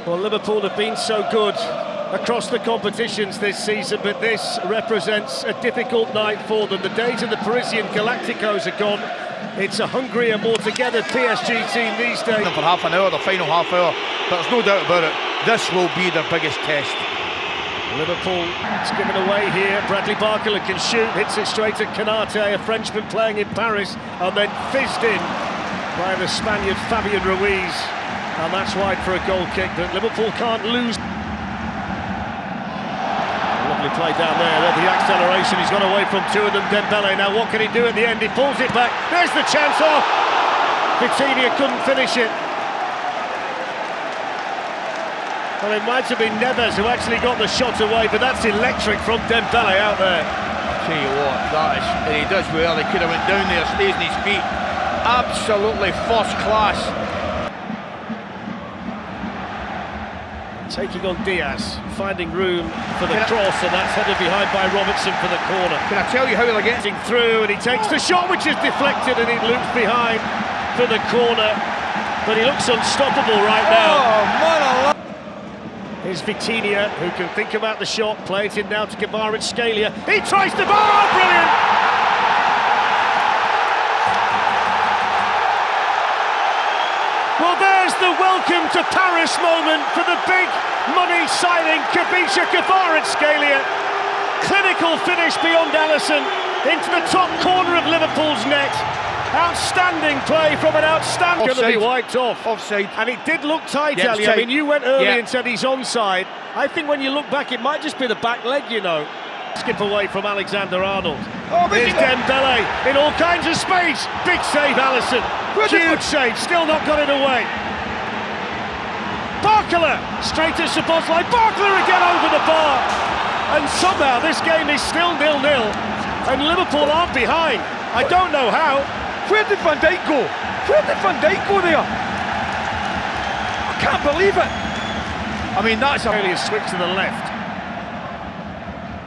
Well, Liverpool have been so good across the competitions this season, but this represents a difficult night for them. The days of the Parisian Galacticos are gone. It's a hungrier, more together PSG team these days. For half an hour, the final half hour, but there's no doubt about it, this will be their biggest test. Liverpool, it's given away here. Bradley Barcola can shoot, hits it straight at Canate, a Frenchman playing in Paris, and then fizzed in by the Spaniard Fabian Ruiz. And that's wide for a goal kick, but Liverpool can't lose. Lovely play down there, the acceleration, he's gone away from two of them, Dembele. Now what can he do at the end? He pulls it back, there's the chance, oh! Vitinha couldn't finish it. Well, it might have been Nunez who actually got the shot away, but that's electric from Dembele out there. I'll tell you what, that is, and he does well, he could have went down there, stays on his feet. Absolutely first class. Taking on Diaz, finding room for the cross, and that's headed behind by Robertson for the corner. Can I tell you how he'll get through, and he takes the shot, which is deflected, and he loops behind for the corner. But he looks unstoppable right now. Oh, man, Here's Vitinha, who can think about the shot, play it in now to Kvaratskhelia. He tries the ball, oh, brilliant! Well, there's the welcome to Paris moment for the big money signing, Kvaratskhelia. Clinical finish beyond Alisson, into the top corner of Liverpool's net. Outstanding play from an outstanding... Going to be wiped off. Offside. And it did look tight, yeah, Ali. I mean, you went early and said he's onside. I think when you look back, it might just be the back leg, you know. Skip away from Alexander-Arnold. Oh, here's Dembele in all kinds of space. Big save, Alisson. Huge save, still not got it away. Barcola, straight to Szoboszlai. Barcola again over the bar. And somehow this game is still 0-0. And Liverpool aren't behind. I don't know how. Where did Van Dijk go? Where did Van Dijk go there? I can't believe it. I mean, that's a switch to the left.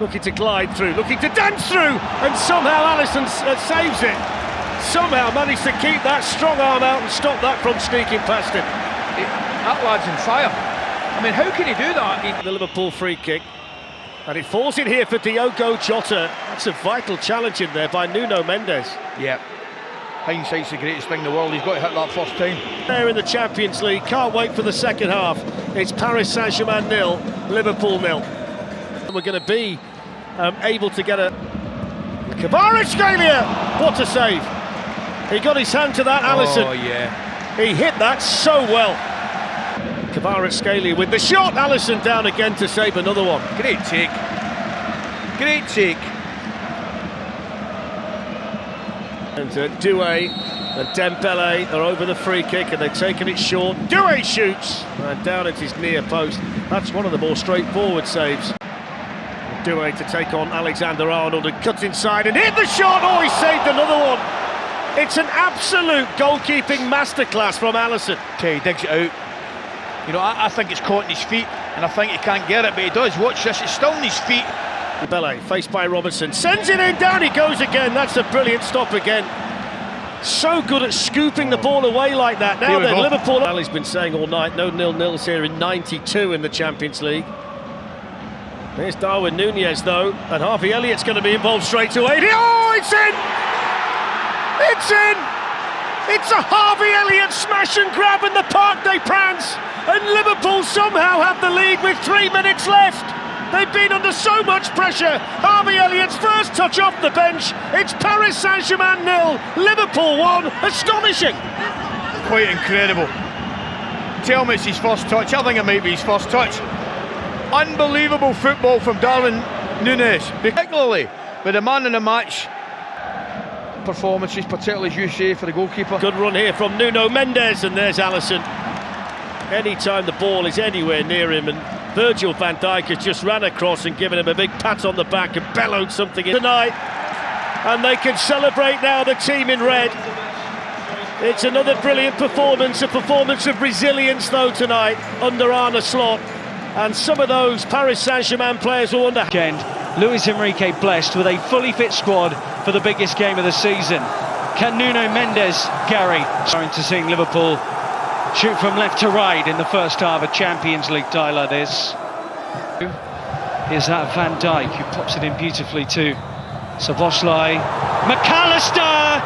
Looking to glide through, looking to dance through, and somehow Alisson saves it. Somehow managed to keep that strong arm out and stop that from sneaking past him. That lad's in fire. I mean, how can he do that? The Liverpool free kick, and it falls in here for Diogo Jota. That's a vital challenge in there by Nuno Mendes. Yeah. Hindsight's the greatest thing in the world. He's got to hit that first time. There in the Champions League, can't wait for the second half. It's Paris Saint-Germain 0, Liverpool 0. And we're going to be able to get a... Kvaratskhelia! What a save! He got his hand to that, Alisson. Oh, yeah. He hit that so well. Kvaratskhelia with the shot, Alisson down again to save another one. Great take. Great take. And Doue and Dembele are over the free kick, and they've taken it short. Doue shoots and down at his near post. That's one of the more straightforward saves. Doue to take on Alexander-Arnold and cuts inside and hit the shot. Oh, he saved another one. It's an absolute goalkeeping masterclass from Alisson. Okay, he digs it out. You know, I think it's caught in his feet, and I think he can't get it, but he does. Watch this, it's still in his feet. Dembele, faced by Robertson, sends it in, down he goes again. That's a brilliant stop again. So good at scooping the ball away like that. Now then, Liverpool... Ali's been saying all night, no 0-0s here in 92 in the Champions League. There's Darwin, Nunez though, and Harvey Elliott's going to be involved straight away. Oh, it's in! It's in! It's a Harvey Elliott smash and grab in the Parc des Princes, and Liverpool somehow have the lead with 3 minutes left. They've been under so much pressure. Harvey Elliott's first touch off the bench. It's Paris Saint-Germain 0, Liverpool 1. Astonishing. Quite incredible. Tell me it's his first touch. I think it might be his first touch. Unbelievable football from Darwin, Nunez, particularly with the man in the match performances, particularly as you say, for the goalkeeper. Good run here from Nuno Mendes, and there's Alisson. Anytime the ball is anywhere near him, and Virgil van Dijk has just ran across and given him a big pat on the back and bellowed something in tonight. And they can celebrate now, the team in red. It's another brilliant performance, a performance of resilience though tonight under Arne Slot. And some of those Paris Saint-Germain players will wonder. Luis Enrique blessed with a fully fit squad for the biggest game of the season. Can Nuno Mendes, Gary, starting to seeing Liverpool Shoot from left to right in the first half, a Champions League tie like this. Here's that Van Dijk, who pops it in beautifully to Szoboszlai, McAllister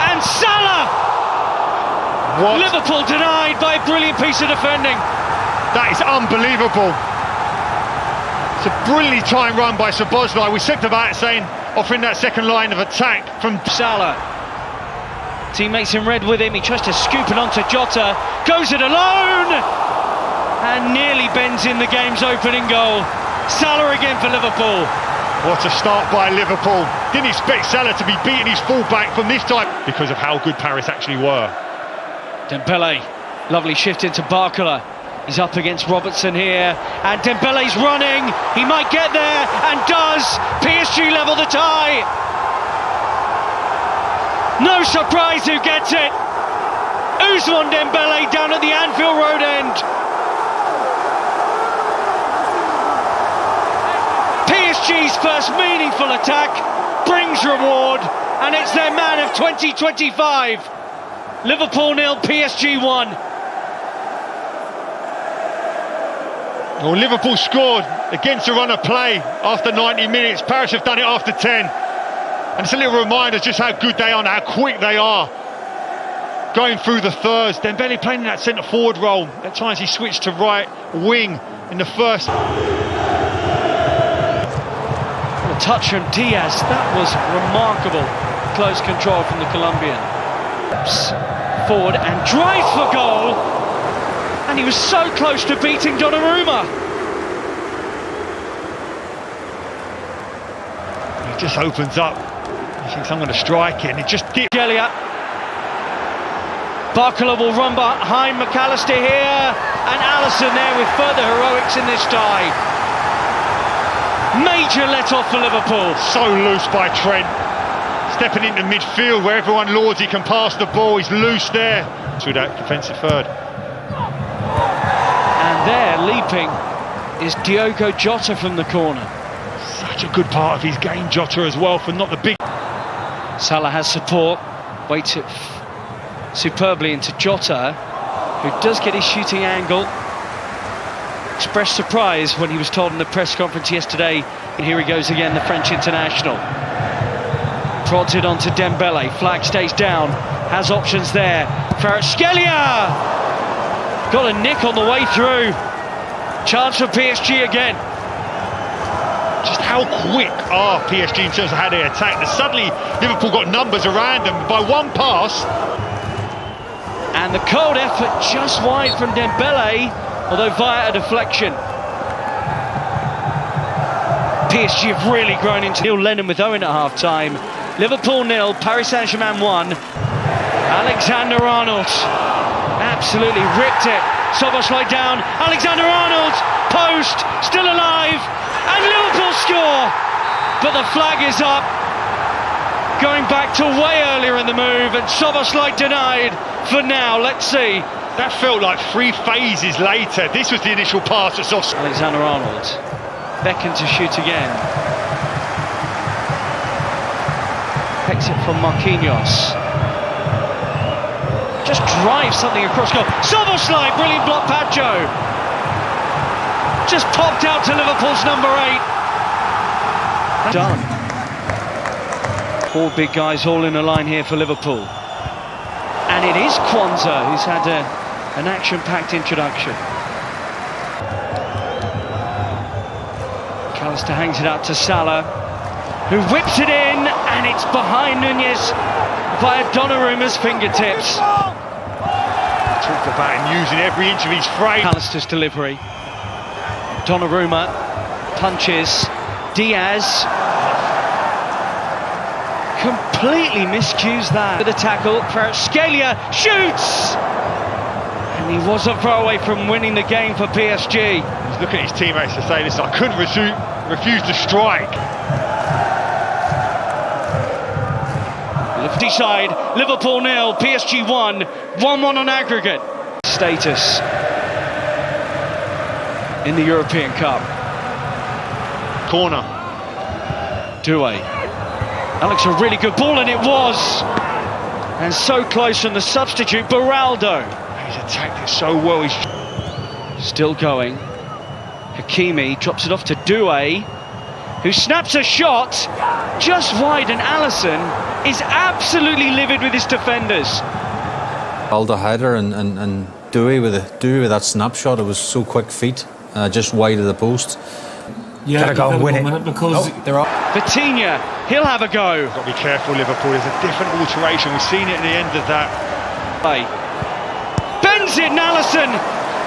and Salah! What? Liverpool denied by a brilliant piece of defending. That is unbelievable. It's a brilliantly timed run by Szoboszlai. We talked about it, saying offering that second line of attack from Salah. Teammates in red with him, he tries to scoop it onto Jota, goes it alone and nearly bends in the game's opening goal. Salah again for Liverpool. What a start by Liverpool. Didn't expect Salah to be beating his full-back from this time because of how good Paris actually were. Dembele, lovely shift into Barcola. He's up against Robertson here, and Dembele's running. He might get there, and does. PSG level the tie. No surprise who gets it. Ousmane Dembele down at the Anfield Road end. PSG's first meaningful attack brings reward, and it's their man of 2025. Liverpool 0, PSG 1. Well, Liverpool scored against a run of play after 90 minutes. Paris have done it after 10. And it's a little reminder just how good they are and how quick they are. Going through the thirds. Dembele playing in that centre-forward role. At times he switched to right wing in the first. A touch from Diaz. That was remarkable. Close control from the Colombian. Forward and drives for goal. And he was so close to beating Donnarumma. He just opens up. He thinks I'm going to strike it, and it just did. Barcola will run behind McAllister here, and Alisson there with further heroics in this tie. Major let-off for Liverpool. So loose by Trent. Stepping into midfield where everyone lords he can pass the ball. He's loose there. Through that defensive third. And there, leaping, is Diogo Jota from the corner. Such a good part of his game, Jota, as well, for not the big... Salah has support, waits it superbly into Jota, who does get his shooting angle. Expressed surprise when he was told in the press conference yesterday. And here he goes again, the French international. Prods it onto Dembele, flag stays down, has options there. Kvaratskhelia! Got a nick on the way through. Chance for PSG again. Just how quick are PSG in terms of how they attack? And suddenly Liverpool got numbers around them by one pass. And the cold effort just wide from Dembele, although via a deflection. PSG have really grown into Neil Lennon with Owen at half-time. Liverpool 0, Paris St-Germain 1. Alexander-Arnold absolutely ripped it. Szoboszlai down, Alexander-Arnold, post, still alive, and Liverpool score! But the flag is up, going back to way earlier in the move, and Szoboszlai denied for now. Let's see. That felt like 3 phases later. This was the initial pass that's off. Alexander-Arnold beckons to shoot again. Takes it from Marquinhos. Just drives something across goal. Szoboszlai, brilliant block, Pacho. Just popped out to Liverpool's number 8. Done. 4 big guys all in a line here for Liverpool. And it is Kwanzaa who's had an action-packed introduction. McAllister hangs it out to Salah, who whips it in, and it's behind Nunez via Donnarumma's fingertips. Talk about him using every inch of his frame. McAllister's delivery. Donnarumma punches. Diaz completely miscues that with a tackle. Kvaratskhelia shoots, and he wasn't far away from winning the game for PSG. He's looking at his teammates to say, listen, I couldn't refuse to strike. Lefty side, Liverpool 0, PSG 1, 1-1 on aggregate. Status in the European Cup. Corner. Doue. Alex, a really good ball, and it was. And so close from the substitute, Beraldo. He's attacked it so well. He's still going. Hakimi drops it off to Doue, who snaps a shot just wide, and Alisson is absolutely livid with his defenders. Held a header and Doue with that snapshot. It was so quick feet, just wide of the post. Yeah, gotta go and win it because there are. Vitinha, he'll have a go. Got to be careful, Liverpool. There's a different alteration. We've seen it at the end of that. Bends it, and Alisson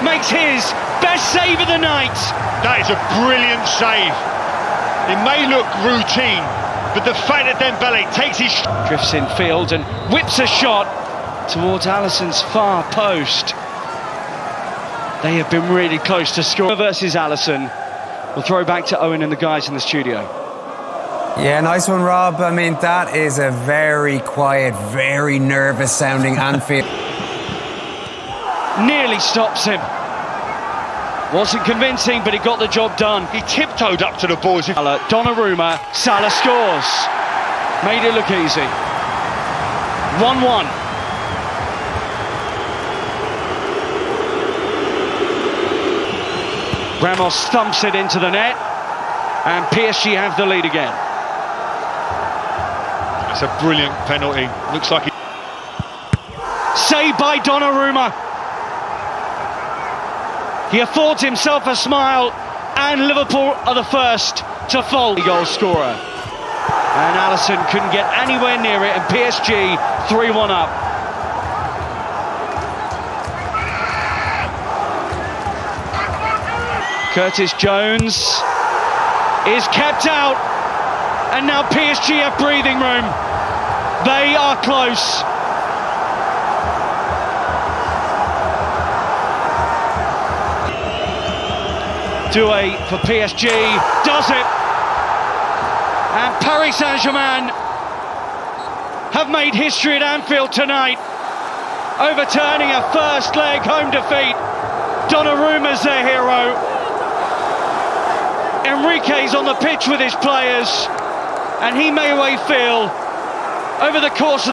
makes his best save of the night. That is a brilliant save. It may look routine, but the fact that Dembele takes his... Drifts in field and whips a shot towards Alisson's far post. They have been really close to score versus Alisson. We'll throw back to Owen and the guys in the studio. Yeah, nice one, Rob. I mean, that is a very quiet, very nervous sounding Anfield. Nearly stops him. Wasn't convincing, but he got the job done. He tiptoed up to the ball. Donnarumma, Salah scores. Made it look easy. 1-1. Ramos thumps it into the net, and PSG have the lead again. It's a brilliant penalty. Looks like he... Saved by Donnarumma. He affords himself a smile, and Liverpool are the first to fall. Goal scorer. And Alisson couldn't get anywhere near it, and PSG 3-1 up. Curtis Jones is kept out, and now PSG have breathing room. They are close. Doue for PSG does it, and Paris St-Germain have made history at Anfield tonight, overturning a first leg home defeat. Donnarumma's their hero. Enrique's on the pitch with his players, and he may well feel over the course of